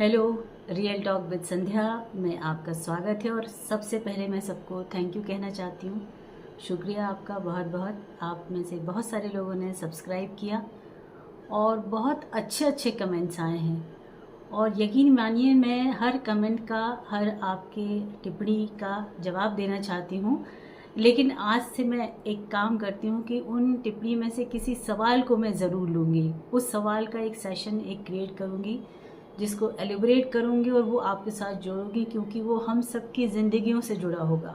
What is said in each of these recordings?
Hello, real talk with संध्या में आपका स्वागत है। और सबसे पहले मैं सबको थैंक यू कहना चाहती हूँ। शुक्रिया आपका बहुत बहुत। आप में से बहुत सारे लोगों ने सब्सक्राइब किया और बहुत अच्छे अच्छे कमेंट्स आए हैं। और यकीन मानिए, मैं हर कमेंट का, हर आपके टिप्पणी का जवाब देना चाहती हूँ। लेकिन आज से मैं एक काम करती हूँ कि उन टिप्पणी में से किसी सवाल को मैं ज़रूर लूँगी। उस सवाल का एक सेशन क्रिएट करूँगी, जिसको एलिब्रेट करूँगी और वो आपके साथ जोड़ूंगी, क्योंकि वो हम सबकी ज़िंदगियों से जुड़ा होगा।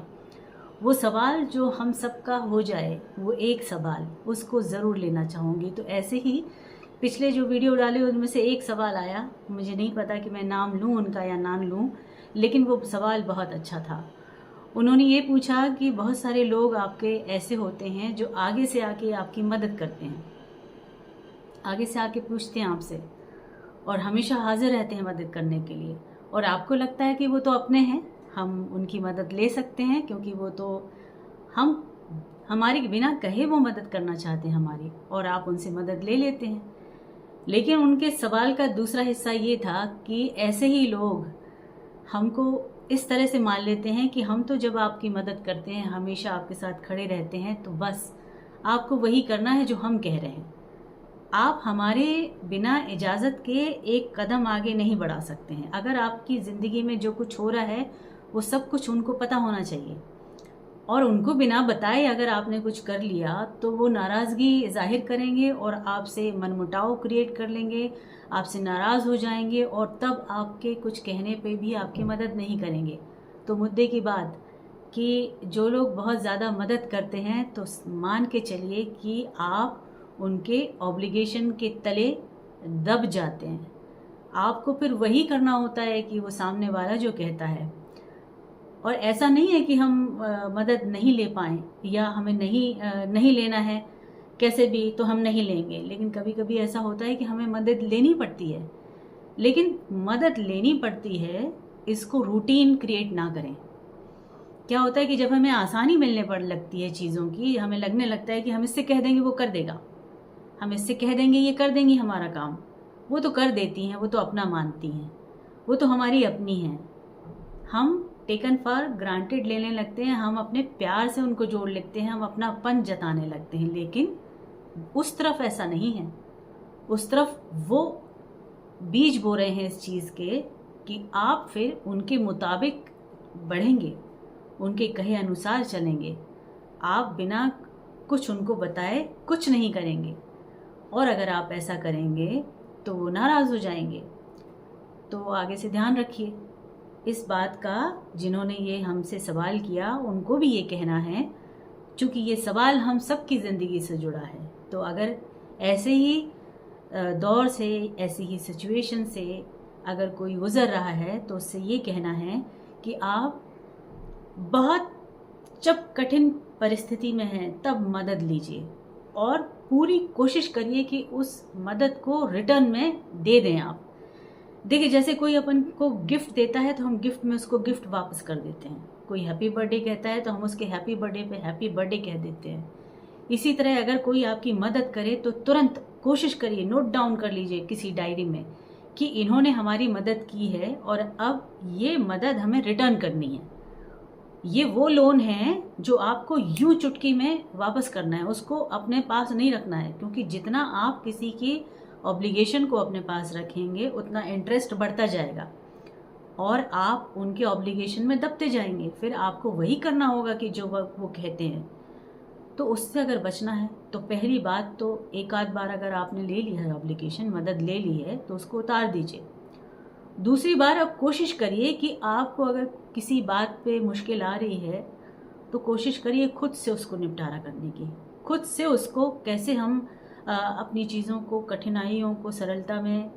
वो सवाल जो हम सबका हो जाए, वो एक सवाल, उसको ज़रूर लेना चाहूँगी। तो ऐसे ही पिछले जो वीडियो डाले उनमें से एक सवाल आया, मुझे नहीं पता कि मैं नाम लूँ उनका या ना लूँ, लेकिन वो सवाल बहुत अच्छा था। उन्होंने ये पूछा कि बहुत सारे लोग आपके ऐसे होते हैं जो आगे से आके आपकी मदद करते हैं, आगे से आके पूछते हैं आपसे और हमेशा हाजिर रहते हैं मदद करने के लिए। और आपको लगता है कि वो तो अपने हैं, हम उनकी मदद ले सकते हैं, क्योंकि वो तो हमारी बिना कहे वो मदद करना चाहते हैं हमारी, और आप उनसे मदद ले लेते हैं। लेकिन उनके सवाल का दूसरा हिस्सा ये था कि ऐसे ही लोग हमको इस तरह से मान लेते हैं कि हम तो जब आपकी मदद करते हैं, हमेशा आपके साथ खड़े रहते हैं, तो बस आपको वही करना है जो हम कह रहे हैं। आप हमारे बिना इजाज़त के एक कदम आगे नहीं बढ़ा सकते हैं। अगर आपकी ज़िंदगी में जो कुछ हो रहा है, वो सब कुछ उनको पता होना चाहिए। और उनको बिना बताए अगर आपने कुछ कर लिया, तो वो नाराज़गी ज़ाहिर करेंगे और आपसे मनमुटाव क्रिएट कर लेंगे, आपसे नाराज़ हो जाएंगे, और तब आपके कुछ कहने पे भी आपकी मदद नहीं करेंगे। तो मुद्दे की बात कि जो लोग बहुत ज़्यादा मदद करते हैं, तो मान के चलिए कि आप उनके ऑब्लिगेशन के तले दब जाते हैं। आपको फिर वही करना होता है कि वो सामने वाला जो कहता है। और ऐसा नहीं है कि हम मदद नहीं ले पाएँ, या हमें नहीं लेना है कैसे भी, तो हम नहीं लेंगे। लेकिन कभी कभी ऐसा होता है कि हमें मदद लेनी पड़ती है। लेकिन मदद लेनी पड़ती है, इसको रूटीन क्रिएट ना करें। क्या होता है कि जब हमें आसानी मिलने पर लगती है चीज़ों की, हमें लगने लगता है कि हम इससे कह देंगे वो कर देगा, हम इससे कह देंगे ये कर देंगी हमारा काम, वो तो कर देती हैं, वो तो अपना मानती हैं, वो तो हमारी अपनी हैं। हम टेकन फॉर ग्रांटेड लेने लगते हैं, हम अपने प्यार से उनको जोड़ लेते हैं, हम अपनापन जताने लगते हैं। लेकिन उस तरफ ऐसा नहीं है। उस तरफ वो बीज बो रहे हैं इस चीज़ के कि आप फिर उनके मुताबिक बढ़ेंगे, उनके कहे अनुसार चलेंगे, आप बिना कुछ उनको बताए कुछ नहीं करेंगे। और अगर आप ऐसा करेंगे तो वो नाराज़ हो जाएंगे। तो आगे से ध्यान रखिए इस बात का। जिन्होंने ये हमसे सवाल किया, उनको भी ये कहना है, चूँकि ये सवाल हम सबकी ज़िंदगी से जुड़ा है। तो अगर ऐसे ही दौर से, ऐसी ही सिचुएशन से अगर कोई गुज़र रहा है, तो उससे ये कहना है कि आप बहुत जब कठिन परिस्थिति में हैं, तब मदद लीजिए और पूरी कोशिश करिए कि उस मदद को रिटर्न में दे दें आप। देखिए, जैसे कोई अपन को गिफ्ट देता है, तो हम गिफ्ट में उसको गिफ्ट वापस कर देते हैं। कोई हैप्पी बर्थडे कहता है, तो हम उसके हैप्पी बर्थडे पे हैप्पी बर्थडे कह देते हैं। इसी तरह अगर कोई आपकी मदद करे, तो तुरंत कोशिश करिए, नोट डाउन कर लीजिए किसी डायरी में कि इन्होंने हमारी मदद की है और अब ये मदद हमें रिटर्न करनी है। ये वो लोन है जो आपको यूं चुटकी में वापस करना है, उसको अपने पास नहीं रखना है। क्योंकि जितना आप किसी की ऑब्लिगेशन को अपने पास रखेंगे, उतना इंटरेस्ट बढ़ता जाएगा और आप उनके ऑब्लिगेशन में दबते जाएंगे। फिर आपको वही करना होगा कि जो वो कहते हैं। तो उससे अगर बचना है, तो पहली बात तो एक आध बार अगर आपने ले लिया है ऑब्लिगेशन, मदद ले ली है, तो उसको उतार दीजिए। दूसरी बार अब कोशिश करिए कि आपको अगर किसी बात पे मुश्किल आ रही है, तो कोशिश करिए खुद से उसको निपटारा करने की। खुद से उसको कैसे हम अपनी चीज़ों को, कठिनाइयों को सरलता में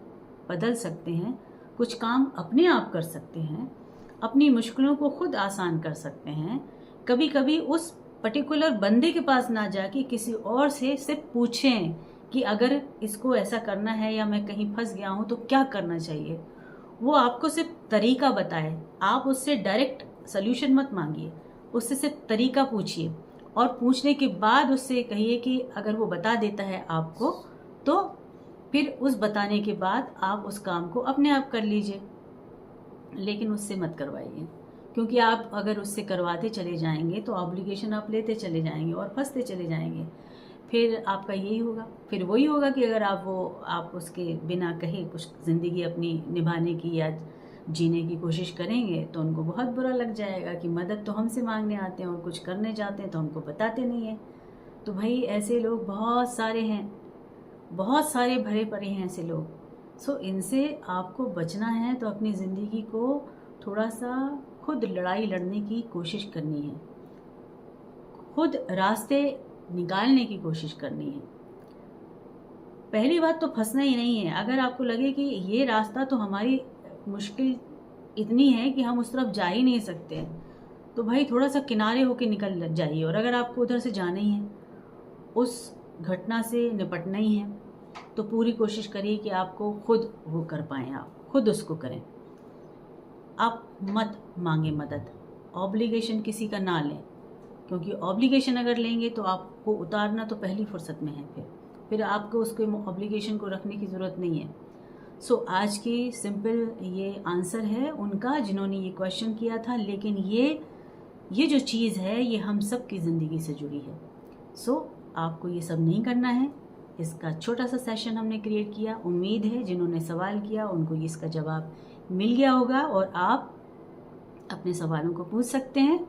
बदल सकते हैं, कुछ काम अपने आप कर सकते हैं, अपनी मुश्किलों को खुद आसान कर सकते हैं। कभी कभी उस पर्टिकुलर बंदे के पास ना जाके किसी और से सिर्फ पूछें कि अगर इसको ऐसा करना है या मैं कहीं फंस गया हूँ तो क्या करना चाहिए। वो आपको सिर्फ तरीका बताए, आप उससे डायरेक्ट सल्यूशन मत मांगिए, उससे सिर्फ तरीका पूछिए। और पूछने के बाद उससे कहिए कि अगर वो बता देता है आपको, तो फिर उस बताने के बाद आप उस काम को अपने आप कर लीजिए। लेकिन उससे मत करवाइए, क्योंकि आप अगर उससे करवाते चले जाएंगे तो ऑब्लिगेशन आप लेते चले जाएंगे और फंसते चले जाएंगे। फिर आपका यही होगा, फिर वही होगा कि अगर आप उसके बिना कहे कुछ ज़िंदगी अपनी निभाने की या जीने की कोशिश करेंगे तो उनको बहुत बुरा लग जाएगा कि मदद तो हमसे मांगने आते हैं और कुछ करने जाते हैं तो हमको बताते नहीं हैं। तो भाई ऐसे लोग बहुत सारे हैं, बहुत सारे भरे पड़े हैं ऐसे लोग। सो इनसे आपको बचना है तो अपनी ज़िंदगी को थोड़ा सा खुद लड़ाई लड़ने की कोशिश करनी है, खुद रास्ते निकालने की कोशिश करनी है। पहली बात तो फंसना ही नहीं है। अगर आपको लगे कि ये रास्ता तो हमारी मुश्किल इतनी है कि हम उस तरफ जा ही नहीं सकते, तो भाई थोड़ा सा किनारे होके निकल जाइए। और अगर आपको उधर से जाना ही है, उस घटना से निपटना ही है, तो पूरी कोशिश करिए कि आपको खुद वो कर पाएँ, आप खुद उसको करें। आप मत मांगे मदद, ऑब्लिगेशन किसी का ना लें, क्योंकि ऑब्लिगेशन अगर लेंगे तो आपको उतारना तो पहली फुर्सत में है, फिर आपको उसके ऑब्लिगेशन को रखने की ज़रूरत नहीं है। सो आज की सिंपल ये आंसर है उनका जिन्होंने ये क्वेश्चन किया था। लेकिन ये जो चीज़ है ये हम सब की ज़िंदगी से जुड़ी है। सो आपको ये सब नहीं करना है। इसका छोटा सा सेशन हमने क्रिएट किया। उम्मीद है जिन्होंने सवाल किया उनको इसका जवाब मिल गया होगा और आप अपने सवालों को पूछ सकते हैं।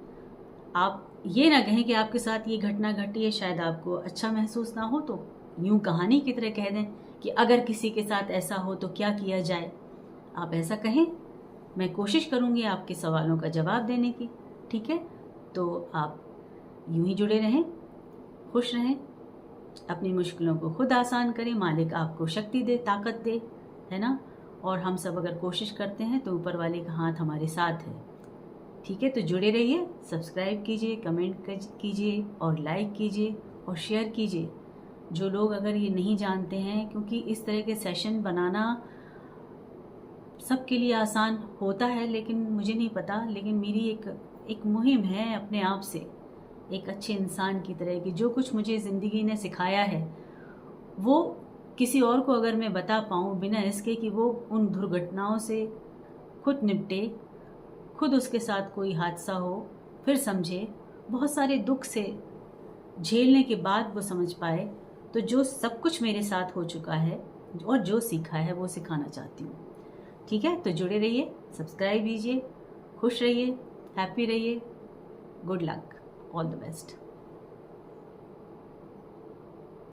आप ये ना कहें कि आपके साथ ये घटना घटी है, शायद आपको अच्छा महसूस ना हो, तो यूं कहानी की तरह कह दें कि अगर किसी के साथ ऐसा हो तो क्या किया जाए। आप ऐसा कहें, मैं कोशिश करूंगी आपके सवालों का जवाब देने की। ठीक है, तो आप यूं ही जुड़े रहें, खुश रहें, अपनी मुश्किलों को खुद आसान करें। मालिक आपको शक्ति दे, ताकत दे, है ना। और हम सब अगर कोशिश करते हैं तो ऊपर वाले का हाथ हमारे साथ है। ठीक है, तो जुड़े रहिए, सब्सक्राइब कीजिए, कमेंट कीजिए और लाइक कीजिए और शेयर कीजिए। जो लोग अगर ये नहीं जानते हैं, क्योंकि इस तरह के सेशन बनाना सबके लिए आसान होता है, लेकिन मुझे नहीं पता। लेकिन मेरी एक मुहिम है अपने आप से, एक अच्छे इंसान की तरह, कि जो कुछ मुझे ज़िंदगी ने सिखाया है वो किसी और को अगर मैं बता पाऊँ, बिना इसके कि वो उन दुर्घटनाओं से खुद निपटे, खुद उसके साथ कोई हादसा हो फिर समझे, बहुत सारे दुख से झेलने के बाद वो समझ पाए, तो जो सब कुछ मेरे साथ हो चुका है और जो सीखा है वो सिखाना चाहती हूँ। ठीक है, तो जुड़े रहिए, सब्सक्राइब कीजिए, खुश रहिए, हैप्पी रहिए, good luck, all the best.